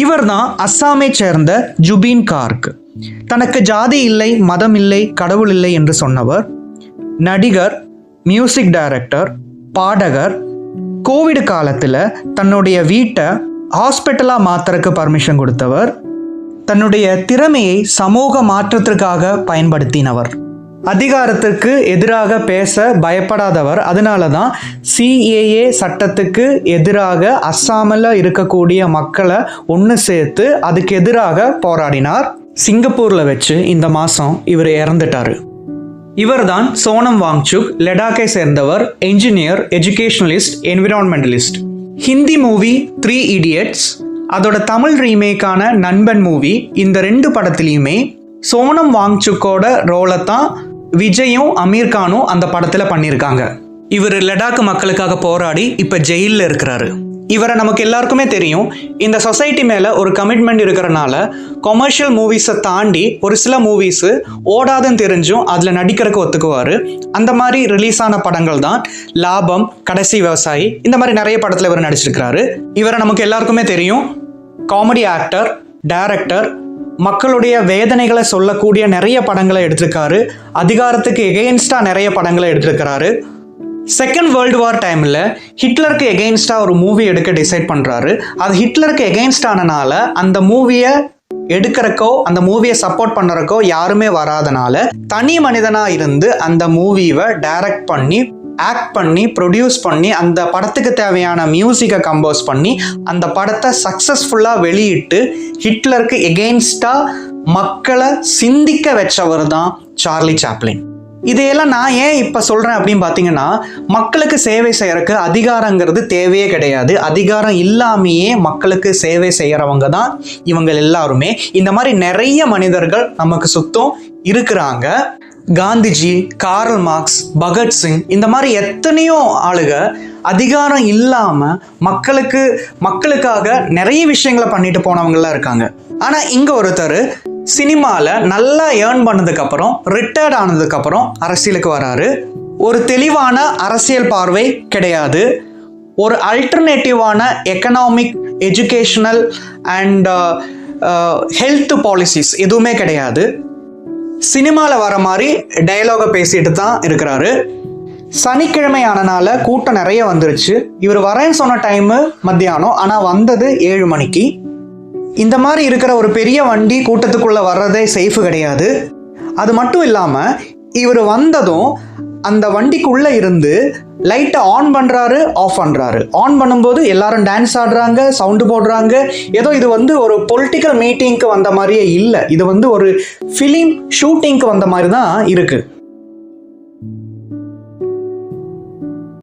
இவர் தான் அஸ்ஸாமை சேர்ந்த ஜுபீன் கார்க். தனக்கு ஜாதி இல்லை, மதம் இல்லை, கடவுள் இல்லை என்று சொன்னவர். நடிகர், மியூசிக் டைரக்டர், பாடகர். கோவிட் காலத்தில் தன்னுடைய வீட்டை ஹாஸ்பிட்டலாக மாற்றுறதுக்கு பர்மிஷன் கொடுத்தவர். தன்னுடைய திறமையை சமூக மாற்றத்திற்காக பயன்படுத்தினவர். அதிகாரத்திற்கு எதிராக பேச பயப்படாதவர். அதனால தான் CAA சட்டத்துக்கு எதிராக அஸ்ஸாமில் இருக்கக்கூடிய மக்களை ஒன்று சேர்த்து அதுக்கு எதிராக போராடினார். சிங்கப்பூரில் வச்சு இந்த மாதம் இவர் இறந்துட்டார். இவர் தான் சோனம் வாங்சுக். லடாக்கை சேர்ந்தவர். Engineer, educationalist, environmentalist. Hindi movie 3 Idiots, அதோட தமிழ் ரீமேக்கான நண்பன் மூவி, இந்த 2 படத்துலையுமே சோனம் வாங்சுக்கோட ரோலை தான் விஜயும் அமீர் கானும் அந்த படத்தில் பண்ணியிருக்காங்க. இவர் லடாக் மக்களுக்காக போராடி இப்போ ஜெயிலில் இருக்கிறாரு. இவரை நமக்கு எல்லாருக்குமே தெரியும். இந்த சொசைட்டி மேலே ஒரு கமிட்மெண்ட் இருக்கிறனால கொமர்ஷியல் மூவிஸை தாண்டி ஒரு சில மூவிஸு ஓடாதுன்னு தெரிஞ்சும் அதில் நடிக்கிறதுக்கு ஒத்துக்குவார். அந்த மாதிரி ரிலீஸ் ஆன படங்கள் தான் லாபம், கடைசி விவசாயி, இந்த மாதிரி நிறைய படத்தில் இவர் நடிச்சிருக்கிறாரு. இவரை நமக்கு எல்லாருக்குமே தெரியும். காமெடி ஆக்டர், டைரக்டர், மக்களுடைய வேதனைகளை சொல்லக்கூடிய நிறைய படங்களை எடுத்திருக்காரு. அதிகாரத்துக்கு எகெயின்ஸ்டாக நிறைய படங்களை எடுத்திருக்கிறாரு. செகண்ட் வேர்ல்டு வார் டைமில் ஹிட்லருக்கு எகெயின்ஸ்டாக ஒரு மூவி எடுக்க டிசைட் பண்ணுறாரு. அது ஹிட்லருக்கு எகெயின்ஸ்ட் ஆனனால அந்த மூவியை எடுக்கிறக்கோ அந்த மூவியை சப்போர்ட் பண்ணுறக்கோ யாருமே வராதனால தனி மனிதனாக இருந்து அந்த மூவியை டைரக்ட் பண்ணி, ஆக்ட் பண்ணி, ப்ரொடியூஸ் பண்ணி, அந்த படத்துக்கு தேவையான மியூசிக்கை கம்போஸ் பண்ணி அந்த படத்தை சக்ஸஸ்ஃபுல்லாக வெளியிட்டு ஹிட்லருக்கு எகெயின்ஸ்டாக மக்களை சிந்திக்க வச்சவர் தான் சார்லி சாப்ளின். இதையெல்லாம் நான் ஏன் இப்போ சொல்கிறேன் அப்படின்னு பார்த்தீங்கன்னா, மக்களுக்கு சேவை செய்யறதுக்கு அதிகாரங்கிறது தேவையே கிடையாது. அதிகாரம் இல்லாமையே மக்களுக்கு சேவை செய்கிறவங்க தான் இவங்க எல்லாருமே. இந்த மாதிரி நிறைய மனிதர்கள் நமக்கு சுத்தம் இருக்கிறாங்க. காந்திஜி, கார்ல் மார்க்ஸ், பகத்சிங், இந்த மாதிரி எத்தனையோ ஆளுக அதிகாரம் இல்லாமல் மக்களுக்காக நிறைய விஷயங்களை பண்ணிட்டு போனவங்களாம் இருக்காங்க. ஆனால் இங்கே ஒருத்தர் சினிமாவில் நல்லா ஏர்ன் பண்ணதுக்கப்புறம், ரிட்டையர்ட் ஆனதுக்கப்புறம் அரசியலுக்கு வராரு. ஒரு தெளிவான அரசியல் பார்வை கிடையாது. ஒரு அல்டர்னேட்டிவான economic, educational and health policies எதுவுமே கிடையாது. சினிமாவில் வர மாதிரி டயலாகை பேசிட்டு தான் இருக்கிறாரு. சனிக்கிழமை ஆனனால கூட்டம் நிறைய வந்துருச்சு. இவர் வரேன்னு சொன்ன டைமு மத்தியானம், ஆனால் வந்தது 7 மணிக்கு. இந்த மாதிரி இருக்கிற ஒரு பெரிய வண்டி கூட்டத்துக்குள்ளே வர்றதே சேஃபு கிடையாது. அது மட்டும் இல்லாமல் இவர் வந்ததும் அந்த வண்டிக்குள்ளே இருந்து லைட்டை ஆன் பண்ணுறாரு, ஆஃப் பண்ணுறாரு. ஆன் பண்ணும்போது எல்லாரும் டான்ஸ் ஆடுறாங்க, சவுண்டு போடுறாங்க. ஏதோ இது ஒரு பொலிட்டிக்கல் மீட்டிங்க்கு வந்த மாதிரியே இல்லை. இது ஒரு ஃபிலிம் ஷூட்டிங்க்கு வந்த மாதிரி தான் இருக்குது.